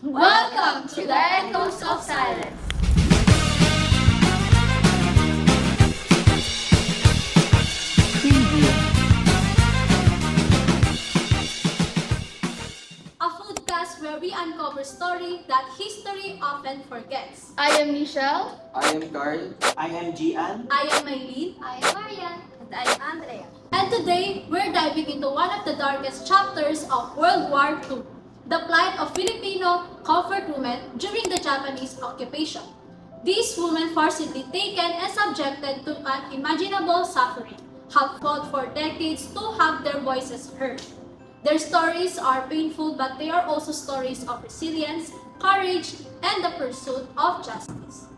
Welcome to the Echoes of Silence. A foodcast where we uncover stories that history often forgets. I am Michelle. I am Carl. I am Gian. I am Maylene. I am Marian. And I am Andrea. And today, we're diving into one of the darkest chapters of World War II, the plight of Filipino comfort women during the Japanese occupation. These women forcibly taken and subjected to unimaginable suffering, have fought for decades to have their voices heard. Their stories are painful, but they are also stories of resilience, courage, and the pursuit of justice.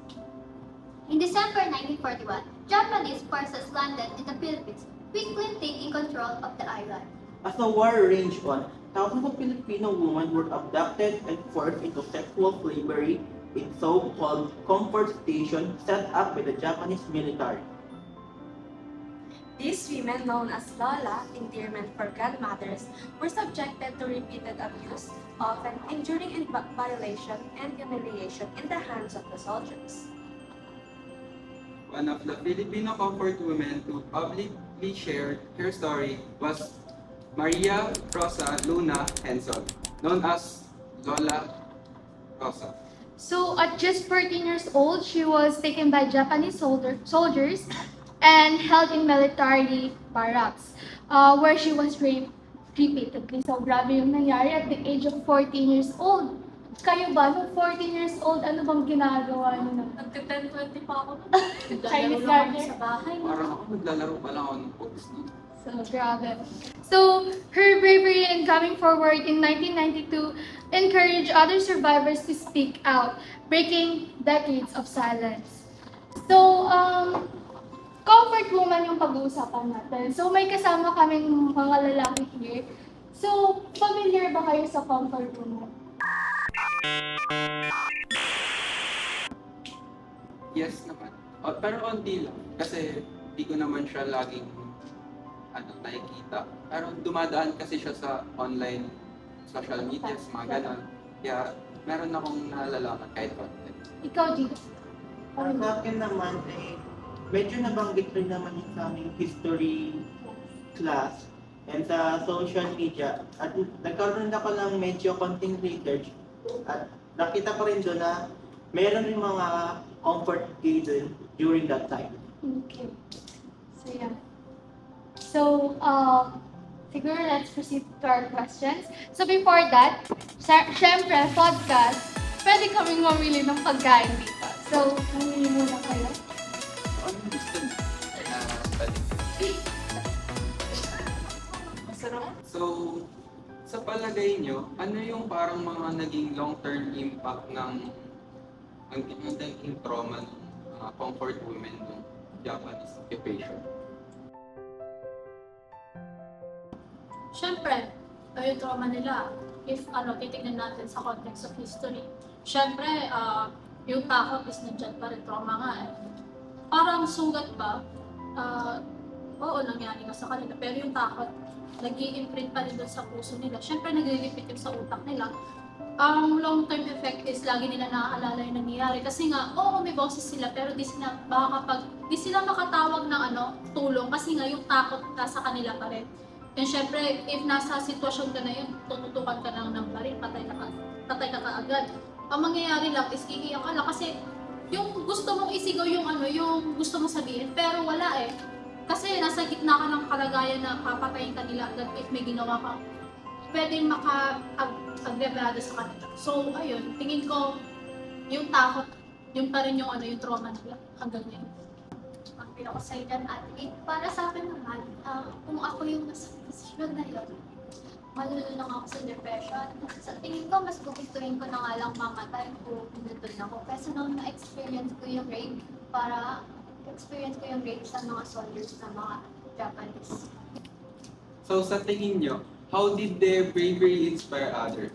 In December 1941, Japanese forces landed in the Philippines, quickly taking control of the island. As the war raged on, thousands of Filipino women were abducted and forced into sexual slavery in so-called comfort stations set up by the Japanese military. These women, known as Lola, endearment for grandmothers, were subjected to repeated abuse, often enduring violation and humiliation in the hands of the soldiers. One of the Filipino comfort women who publicly shared her story was Maria Rosa Luna Henson, known as Lola Rosa. So at just 14 years old, she was taken by Japanese soldiers and held in military barracks, where she was raped repeatedly. So grabe yung nangyari at the age of 14 years old. Kayo ba, nung 14 years old, ano bang ginagawa niyo? Nagka-10-20 pa ako. Chinese Naglalaro lang garden? kami sa bahay. Parang ako naglalaro pa lang ako ng Pogs nun. So, grabe. So, her bravery in coming forward in 1992 encouraged other survivors to speak out, breaking decades of silence. So, comfort woman yung pag-uusapan natin. So, may kasama kaming mga lalaki here. So, familiar ba kayo sa comfort woman? Yes naman. Pero onti lang. Kasi di ko naman siya laging nakikita. Pero dumadaan kasi siya sa online social media, mga ganon. Kaya meron akong nalalaman kahit konti. Ikaw, Gino? Para sa akin naman, medyo nabanggit rin naman yung sa aming history class and sa social media. At nagkaroon ako ng medyo konting research at nakita ko rin doon na meron rin mga comfort gay doon during that time. Okay. So, yeah. So, siguro let's proceed to our questions. So, before that, syempre, podcast, pwede kaming mamili ng pagkain dito. So, mamili muna kayo. Ano gusto niyo? Masarap. So, sa palagay nyo, ano yung parang mga naging long-term impact ng naging trauma ng comfort women ng Japanese occupation? Siyempre, yung trauma nila, if titignan natin sa context of history, siyempre, yung takot is nandyan pa rin, trauma nga eh. Parang sugat ba? Oo, nangyari nga sa kanila, pero yung takot, nag-i-imprint pa rin doon sa puso nila. Siyempre, nag-i-repeat yung sa utak nila. Ang long-term effect is lagi nila naaalala yung nangyayari. Kasi nga, oo, may boses sila, pero di sila makatawag ng tulong kasi nga yung takot nasa kanila pa rin. And syempre, if nasa sitwasyon ka na yun, tututukan ka lang ng baril, patay ka kaagad. Ang mangyayari lang is iiyak ka lang kasi yung gusto mong isigaw yung gusto mong sabihin, pero wala eh. Kasi nasa gitna ka ng kalagayan na papatayin ka nila agad if may ginawa ka, pwedeng maka-agrebado sa kanila. So, ayun, tingin ko, yung takot, yung pa rin yung trauma nila hanggang ngayon. Ang pinakasay dyan at para sa akin naman, kung ako yung nasa posisyon na yun, malulunong ako sa depression. Sa tingin ko, mas gugustuhin ko na nga lang mamatay kung nandun ako. Kasi nung na-experience ko yung rape, sa mga soldiers na mga Japanese. So sa tingin nyo, how did their bravery inspire others?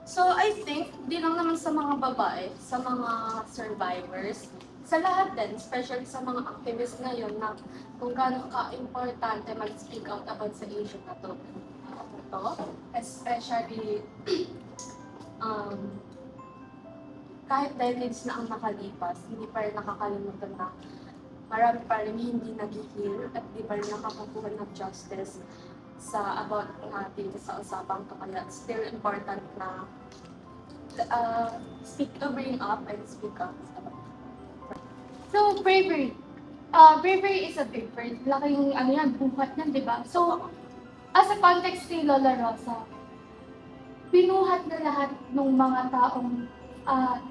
So, I think, di lang naman sa mga babae, sa mga survivors, sa lahat din, especially sa mga activists ngayon na kung gaano ka-importante mag-speak out about sa issue na to. especially kahit decades na ang nakalipas, hindi pa rin nakakalimutan na marami pa rin hindi nag-heal at hindi pa rin nakakakuha ng justice sa about natin sa usapang to. Kaya it's still important na bring up and speak up. So, bravery. Bravery is a big word. Laking ano yan, buhat yan, di ba? So, as a context ni Lola Rosa, pinuhat na lahat ng mga taong,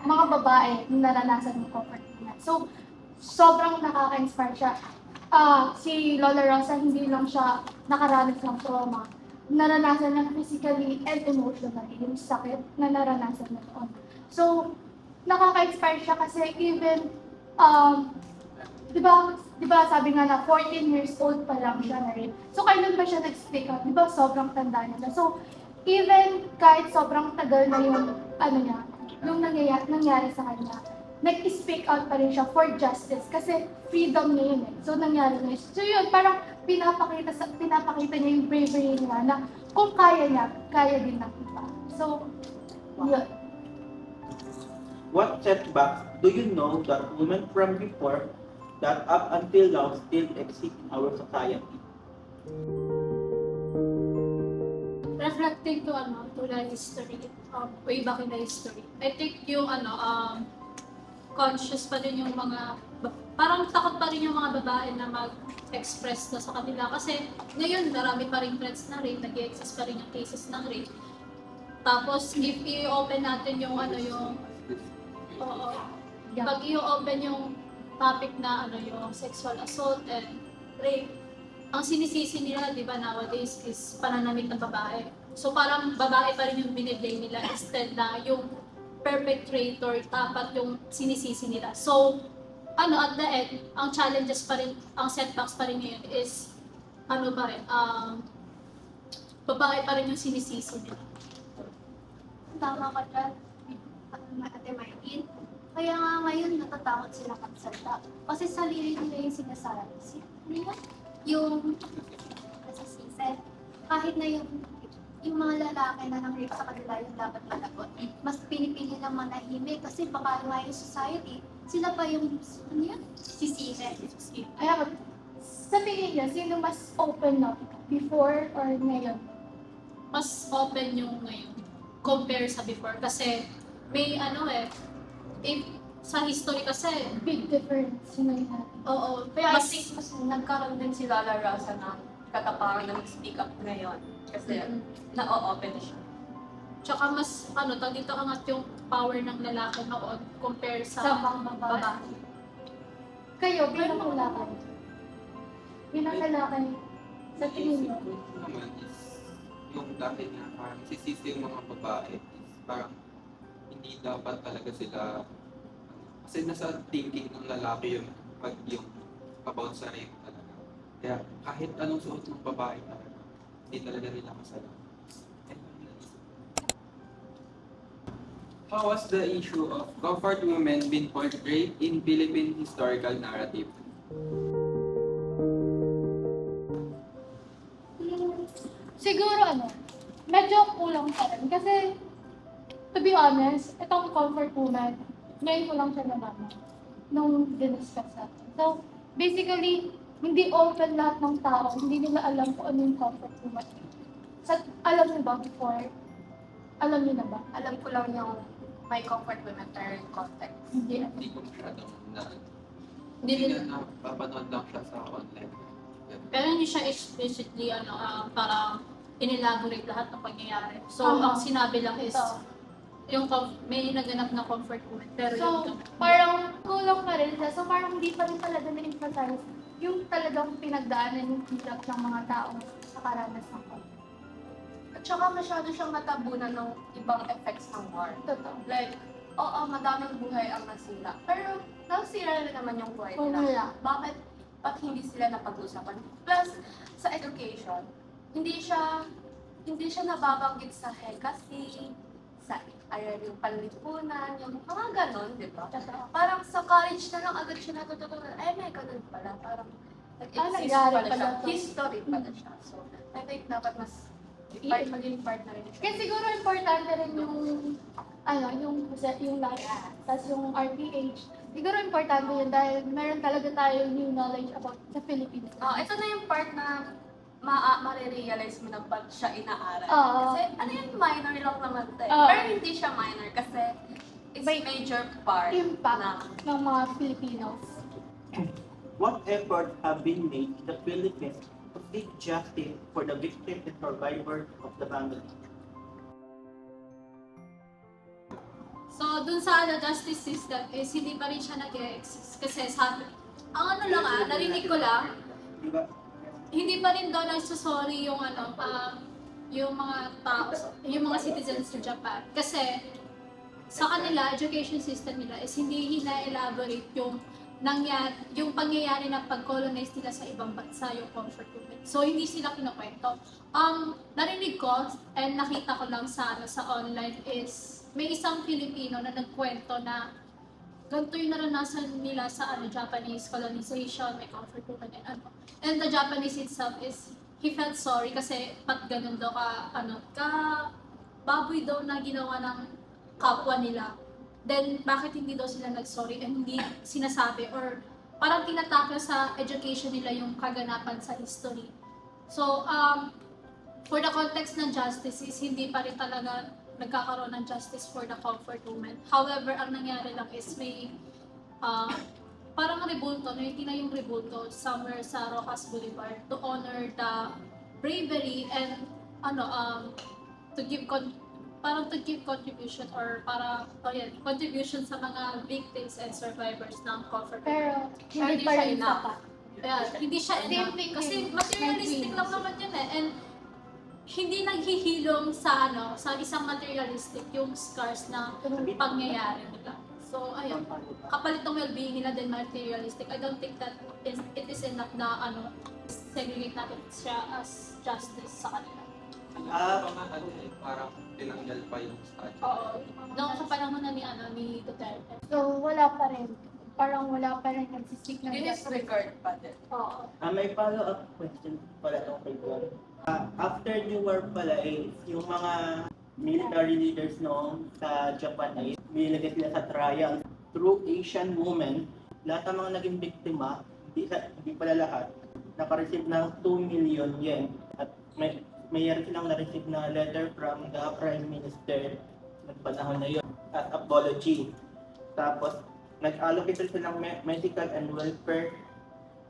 mga babae na naranasan ng comfort women. So, sobrang nakaka-inspire siya. Si Lola Rosa, hindi lang siya nakaranas ng trauma. Naranasan niya physically and emotionally yung sakit na naranasan niya noon. So, nakaka-inspire siya kasi even, di ba sabi nga na 14 years old pa lang siya na rin. So, kailan ba siya nag-speak up? Di ba sobrang tanda niya. So, even kahit sobrang tagal na yung, yung nangyari sa kanya, nag-speak out pa rin siya for justice kasi freedom niya yun eh. So, nangyari na yun. So, yun, parang pinapakita niya yung bravery niya na kung kaya niya, kaya din ng iba. So, yun. What setbacks do you know that women from before that up until now still exist in our society? Reflecting to the history, way back in the history. I think yung conscious pa rin yung mga, parang takot pa rin yung mga babae na mag-express na sa kanila. Kasi ngayon, marami pa rin threats na rape, nag-i-exist pa rin yung cases ng rape. Tapos, if i-open natin yung pag i-open yung topic na yung sexual assault and rape, ang sinisisi nila, di ba, nowadays is pananamit ng babae. So parang babae pa rin yung biniblame nila instead na yung perpetrator dapat yung sinisisi nila. So, at the end, ang challenges pa rin, ang setbacks pa rin ngayon is, babae pa rin yung sinisisi nila. Tama ka dyan, Ate Martin. Kaya nga ngayon natatakot sila magsalita. Kasi sarili nila yung sinasabi. Yung nasasisi. Kahit na yung mga lalaki na nang-rape sa kanila yung dapat malagot, mas pinipili ng manahimik kasi baka nga yung society, sila pa yung sisisi. Kaya sa tingin niyo, sino mas open up? Before or ngayon? Mas open yung ngayon compare sa before kasi may if sa history kasi Big difference yung nangyari. oo, Kaya I mas think mas nagkaroon din si Lola Rosa ng katapangan na mag-speak up ngayon. Kasi na-open siya. tsaka mas dito angat yung power ng lalaki noon compare sa mga babae. Kayo, bilang lalaki. Bilang lalaki, sa tingin niyo, Isip ko naman is yung dahil na parang sisisi yung mga babae is parang hindi dapat talaga sila kasi nasa thinking ng lalaki yung pag yung about sa rape talaga. Kaya kahit anong suot ng babae talaga, hindi talaga nila kasalanan. How was the issue of comfort women being portrayed in Philippine historical narrative? siguro medyo kulang pa rin. Kasi, to be honest, itong comfort woman, ngayon ko lang siya nalaman nung diniscuss natin. So, basically, hindi open lahat ng tao, hindi nila alam kung ano yung comfort woman. Alam niyo ba before? Alam niyo na ba? Alam ko lang yung may comfort women term context. Hindi. Hindi ko masyadong Hindi hindi din, na napapanood lang siya sa online. pero hindi siya explicitly parang inelaborate lahat ng pangyayari. So, Tama. ang sinabi lang is Ito. yung may naganap na comfort woman. Pero So, parang kulang pa rin siya. So, parang hindi pa rin talaga na-emphasize yung talagang pinagdaanan yung hirap ng mga taong nakaranas ng conflict. At saka masyado siyang natabunan ng ibang effects ng war. Totoo. Like, oo, madaming buhay ang nasira. Pero, nasira rin naman yung buhay Oo, nila. wala. Bakit hindi sila napag-usapan? Plus, sa education, hindi siya nababanggit sa legacy, sa yung panlipunan, yung mga ganon, di ba? Parang sa college na lang agad siya natututunan, may ganon pala. Parang nag-exist nangyari pala siya. pala to. History pala siya. So, I think dapat mas maging partner rin siya. Kaya siguro importante rin yung life, tapos yung RPH. Siguro importante yun dahil meron talaga tayo new knowledge about the Philippines. Ito na yung part na marirealize mo na pag siya inaaral. Oo. Kasi ano yun, minor lang naman tayo. Oo. Pero hindi siya minor kasi it's May major part Impact ng mga Filipinos. What efforts have been made in the Philippines to seek justice for the victims and survivors of the family? So, dun sa justice system is hindi pa rin siya nag-exist. Kasi sabi, ang ano lang narinig ko lang, Diba? hindi pa rin daw nagsasorry yung yung mga tao, yung mga citizens sa Japan. Kasi sa kanila, education system nila is hindi hina-elaborate yung yung pangyayari ng pag-colonize nila sa ibang bansa, yung comfort movement. So, hindi sila kinukwento. Narinig ko and nakita ko lang sa online is may isang Filipino na nagkwento na ganito yung naranasan nila sa Japanese colonization, may comfort movement and ano. And the Japanese itself is, he felt sorry kasi pat ganun daw ka baboy daw na ginawa ng kapwa nila. Then, bakit hindi daw sila nag-sorry and hindi sinasabi or parang tinatakil sa education nila yung kaganapan sa history. So, for the context ng justice is hindi pa rin talaga nagkakaroon ng justice for the comfort women. However, ang nangyari lang is may parang rebulto, na yung rebulto somewhere sa Rojas Boulevard to honor the bravery and to give contribution or contribution sa mga victims and survivors ng comfort. Pero Hindi hindi pa siya rin enough. sapat. Hindi siya Same enough. thing Kasi with materialistic my lang naman yun and hindi naghihilom sa sa isang materialistic yung scars na pangyayari nila. So, ayun. Kapalit ng well-being nila din materialistic. I don't think that it is enough na segregate natin siya as justice sa kanila. Parang tinanggal pa yung statue. Oo. Noong sa panahon na ni Duterte. So, wala pa rin. Parang wala pa rin nagsisik ng Disregard pa din. Oo. May follow-up question pala itong kay Juan. After the war pala yung mga military leaders noong sa Japan ay nilagay sila sa trial. Through Asian women, lahat ng mga naging biktima, hindi pala lahat, nakareceive ng 2 million yen. At mayroon silang na-receive na letter from the Prime Minister ng panahon na yun as apology. Tapos, nag-allocate sila ng medical and welfare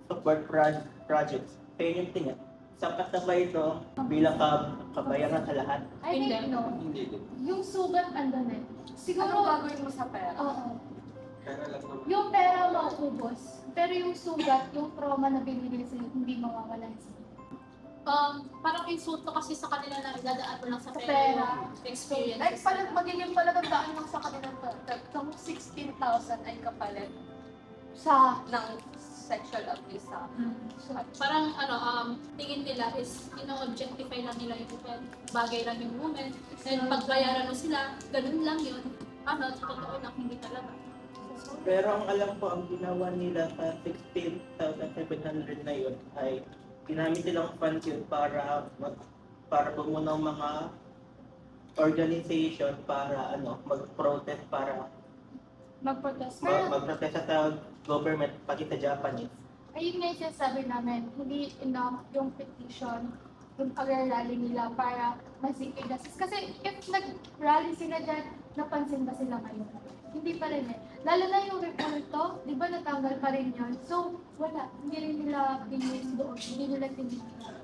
support projects. Kaya yung tingin, sapat na ba ito bilang kabayaran sa lahat? I think no. Hindi din. Yung sugat andun eh. Anong Siguro, gagawin mo sa pera? oo. Pero lang naman. Yung pera mauubos. Pero yung sugat, yung trauma na binigay sa'yo, hindi mawawala sa'yo. Parang insulto kasi sa kanila na idadaan mo lang sa Sa pera pera. yung experience. Like, magiging palagandaan lang sa kanilang itong 16,000 ay kapalit Sa, ng sexual abuse sa Parang tingin nila is ino-objectify lang nila yung women. Bagay lang yung women. Then pagbayaran mo sila, ganun lang yun. Sa totoo lang, hindi talaga. Pero ang alam ko, ang ginawa nila sa 16,700 na yun ay ginamit nilang fund yun para bumuo ng mga organization para mag-protest para mag-protest. Pero, mag-protest sa government pati sa Japanese. ayun nga yung sinasabi namin, hindi enough yung petition, yung pag-rally nila para ma-seek justice. Kasi if nag-rally sila dyan, napansin ba sila ngayon? Hindi pa rin eh. Lalo na yung reporto, di ba natanggal pa rin yun? So, wala. Hindi rin nila pinis doon. Hindi nila tinignan.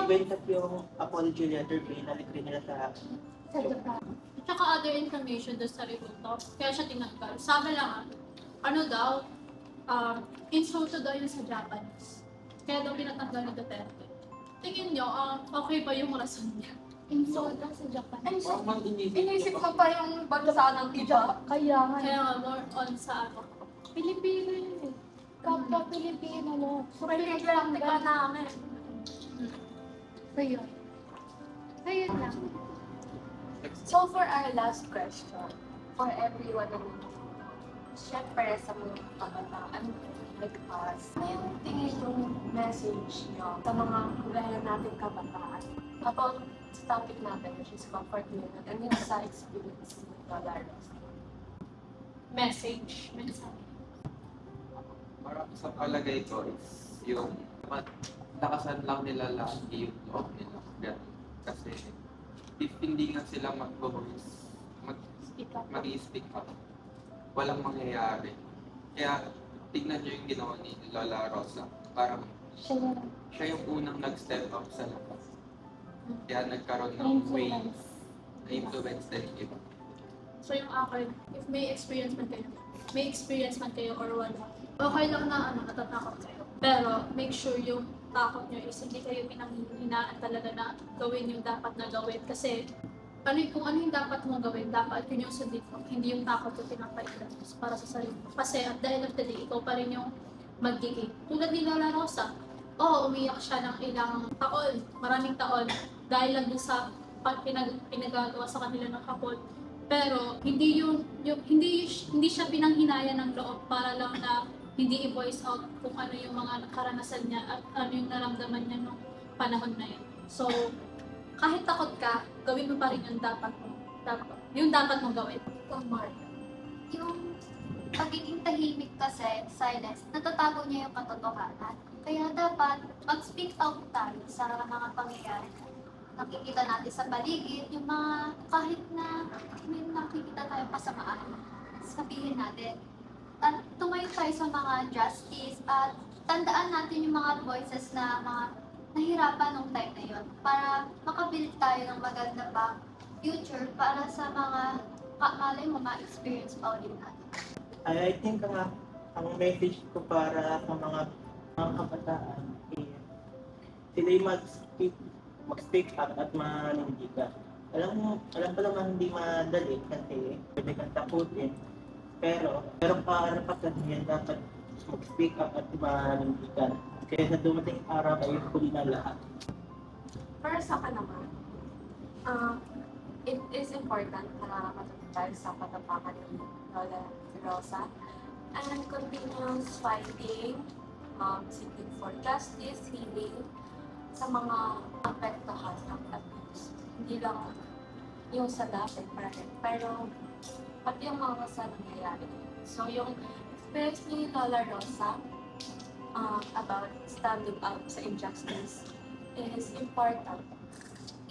Even sa yung apology letter, binalik rin nila sa Sa Japan. At saka other information doon sa rebulto. Kaya siya tinanggal. Sabi lang insulto daw yun sa Japanese. Kaya daw pinatanggal ni Duterte. Tingin nyo, okay ba yung rason niya? Insulta sa Japan. Parang Inisip mo pa yung bansa ng iba. Kaya nga. Kaya nga, more on sa Pilipino yun eh. Kapwa Pilipino mo. So, Pinaglalaktika namin. So yun. So yun lang. So for our last question, for everyone na syempre sa mga kabataan like us, ano yung tingin yung message nyo sa mga gaya natin kabataan about sa topic natin, which is comfort women, and yung sa experience ni Lola Rosa. Message. Para sa palagay ko is yung lakasan lang nila lagi yung loob nila. Ganun. Kasi if hindi nga sila mag-voice, mag-speak up, walang mangyayari. Kaya tignan nyo yung ginawa ni Lola Rosa. Parang siya yung unang nag-step up sa labas. Kaya nagkaroon ng way na influence din yung iba. So yung akin, if may experience man kayo or wala, okay lang na natatakot kayo. Pero make sure yung takot nyo is hindi kayo pinanghihinaan talaga na gawin yung dapat na gawin. Kasi kung ano yung dapat mong gawin, dapat yun yung sundin mo. Hindi yung takot yung pinapailan para sa sarili mo. Kasi at the end of the day, ikaw pa rin yung magiging. Tulad ni Lola Rosa, umiyak siya ng ilang taon, maraming taon, dahil lang dun sa pinagagawa sa kanila ng kapon. Pero hindi hindi siya pinanghinaya ng loob para lang na hindi i-voice out kung ano yung mga karanasan niya at ano yung naramdaman niya nung panahon na yun. So, kahit takot ka, gawin mo pa rin yung dapat mong gawin. Yung pagiging tahimik kasi, silence, natatago niya yung katotohanan. Kaya dapat mag-speak out tayo sa mga pangyayari. Nakikita natin sa paligid, yung mga kahit na may nakikita tayong kasamaan, sabihin natin. At tumayo tayo sa mga justice at tandaan natin yung mga voices na mga nahirapan nung time na yun para makabuild tayo ng maganda pa future para sa mga malay mo ma-experience pa ulit natin. I think ang message ko para sa mga kabataan is sila'y mag-speak up at manindigan. Alam ko naman hindi madali kasi pwede kang takutin. Pero para pagkadiyan dapat mag-speak up at manindigan. Kaya sa dumating araw ay huli na lahat. Para sa akin naman, it is important na matuto tayo sa katapangan ng Lola Rosa and continuous fighting, seeking for justice, healing sa mga apektuhan ng abuse. Hindi lang yung sa dati pero pati yung mga sa nangyayari. So yung experience ni Lola Rosa about standing up sa injustice is important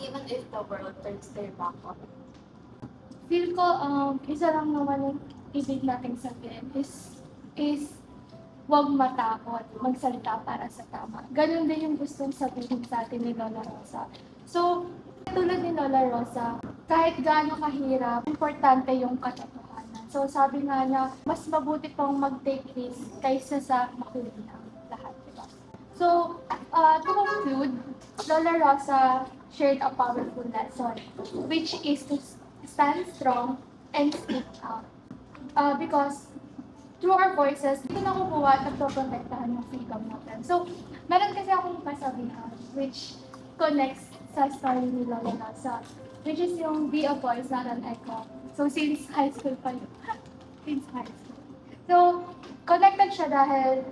even if the world turns their back on. Feel ko, isa lang naman yung ibig nating sabihin is huwag matakot, magsalita para sa tama. Ganun din yung gustong sabihin sa atin ni Lola Rosa. So, tulad ni Lola Rosa, kahit gaano kahirap, importante yung katotohanan. So, sabi nga niya, mas mabuti pang mag-take risk kaysa sa mahuli ng lahat, diba? So, to conclude, Lola Rosa shared a powerful lesson, which is to stand strong and speak out. Because through our voices, dito nakukuha at nagproprotektahan yung freedom natin. So, meron kasi akong kasabihan which connects sa story ni Lola Rosa, which is yung be a voice, not an echo. So, since high school pa yun. Since high school. So, connected siya dahil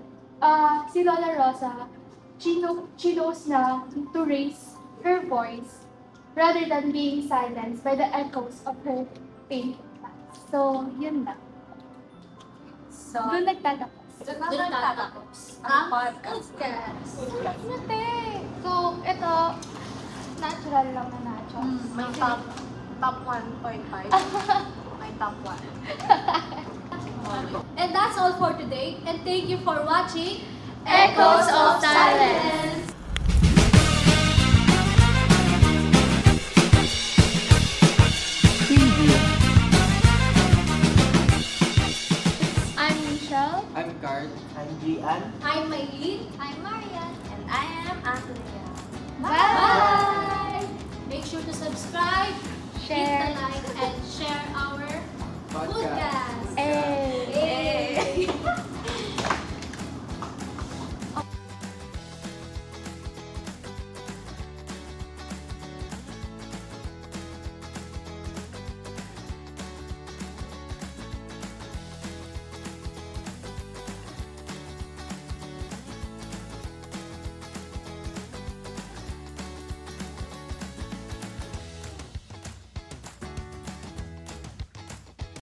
si Lola Rosa, she chose na to raise her voice rather than being silenced by the echoes of her painful past. So, yun lang. So, Doon nagtatapos. doon na tatapos ang podcast. So, ito, natural lang na nacho. May top 1.5. May top 1. And that's all for today. And thank you for watching Echoes of Silence. I'm Michelle. I'm Carl. I'm Gian. I'm Maylene. I'm Marian. And I am Andrea. Bye! Make sure to subscribe, hit Share. the like, and share our Podcast. podcast. Hey. Yay!